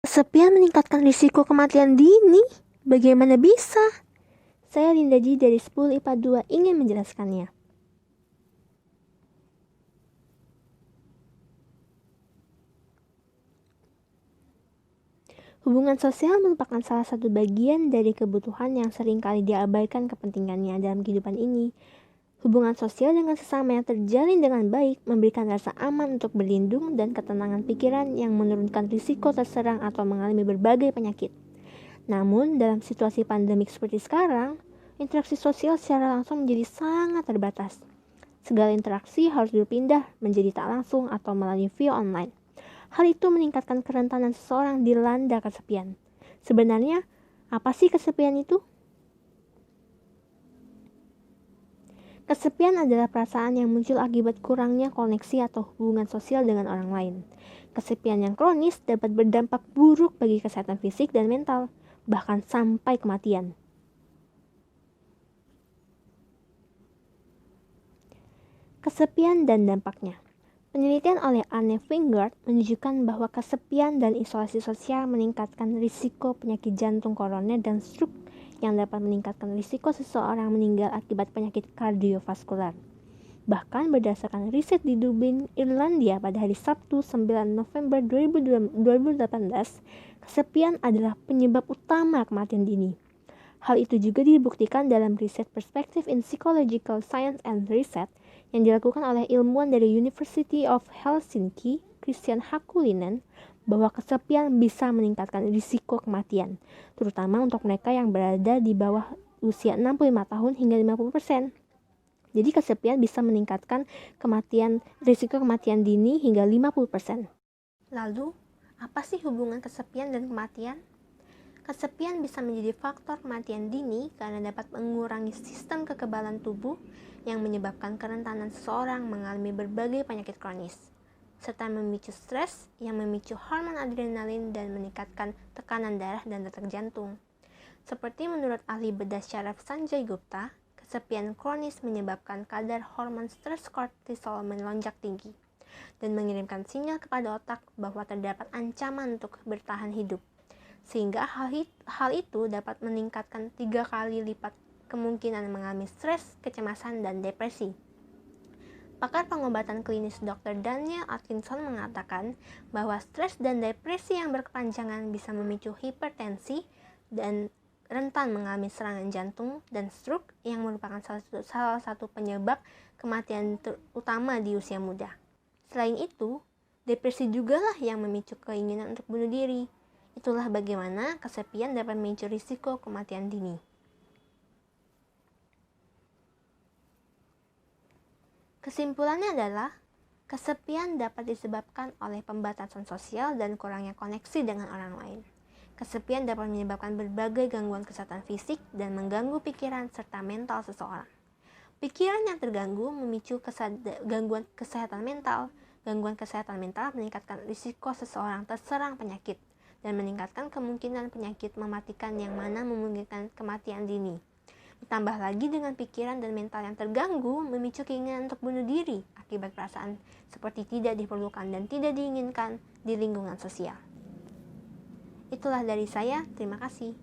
Kesepian meningkatkan risiko kematian dini? Bagaimana bisa? Saya Linda Ji dari 10 IPA 2 ingin menjelaskannya. Hubungan sosial merupakan salah satu bagian dari kebutuhan yang seringkali diabaikan kepentingannya dalam kehidupan ini. Hubungan sosial dengan sesama yang terjalin dengan baik memberikan rasa aman untuk berlindung dan ketenangan pikiran yang menurunkan risiko terserang atau mengalami berbagai penyakit. Namun, dalam situasi pandemik seperti sekarang, interaksi sosial secara langsung menjadi sangat terbatas. Segala interaksi harus berpindah menjadi tak langsung atau melalui via online. Hal itu meningkatkan kerentanan seseorang dilanda kesepian. Sebenarnya, apa sih kesepian itu? Kesepian adalah perasaan yang muncul akibat kurangnya koneksi atau hubungan sosial dengan orang lain. Kesepian yang kronis dapat berdampak buruk bagi kesehatan fisik dan mental, bahkan sampai kematian. Kesepian dan dampaknya. Penelitian oleh Anne Wingard menunjukkan bahwa kesepian dan isolasi sosial meningkatkan risiko penyakit jantung koroner dan stroke yang dapat meningkatkan risiko seseorang meninggal akibat penyakit kardiovaskular. Bahkan berdasarkan riset di Dublin, Irlandia pada hari Sabtu 9 November 2018, kesepian adalah penyebab utama kematian dini. Hal itu juga dibuktikan dalam riset Perspective in Psychological Science and Research yang dilakukan oleh ilmuwan dari University of Helsinki, Christian Hakulinen, bahwa kesepian bisa meningkatkan risiko kematian, terutama untuk mereka yang berada di bawah usia 65 tahun hingga 50%. Jadi kesepian bisa meningkatkan risiko kematian dini hingga 50%. Lalu, apa sih hubungan kesepian dan kematian? Kesepian bisa menjadi faktor kematian dini karena dapat mengurangi sistem kekebalan tubuh yang menyebabkan kerentanan seseorang mengalami berbagai penyakit kronis, serta memicu stres yang memicu hormon adrenalin dan meningkatkan tekanan darah dan detak jantung. Seperti menurut ahli bedah syaraf Sanjay Gupta, kesepian kronis menyebabkan kadar hormon stres kortisol melonjak tinggi dan mengirimkan sinyal kepada otak bahwa terdapat ancaman untuk bertahan hidup. Sehingga hal itu dapat meningkatkan 3 kali lipat kemungkinan mengalami stres, kecemasan, dan depresi. Pakar pengobatan klinis Dr. Daniel Atkinson mengatakan bahwa stres dan depresi yang berkepanjangan bisa memicu hipertensi dan rentan mengalami serangan jantung dan stroke yang merupakan salah satu penyebab kematian utama di usia muda. Selain itu, depresi jugalah yang memicu keinginan untuk bunuh diri. Itulah bagaimana kesepian dapat memicu risiko kematian dini. Kesimpulannya adalah, kesepian dapat disebabkan oleh pembatasan sosial dan kurangnya koneksi dengan orang lain. Kesepian dapat menyebabkan berbagai gangguan kesehatan fisik dan mengganggu pikiran serta mental seseorang. Pikiran yang terganggu memicu gangguan kesehatan mental. Gangguan kesehatan mental meningkatkan risiko seseorang terserang penyakit dan meningkatkan kemungkinan penyakit mematikan yang mana memungkinkan kematian dini. Ditambah lagi dengan pikiran dan mental yang terganggu memicu keinginan untuk bunuh diri akibat perasaan seperti tidak diperlukan dan tidak diinginkan di lingkungan sosial. Itulah dari saya, terima kasih.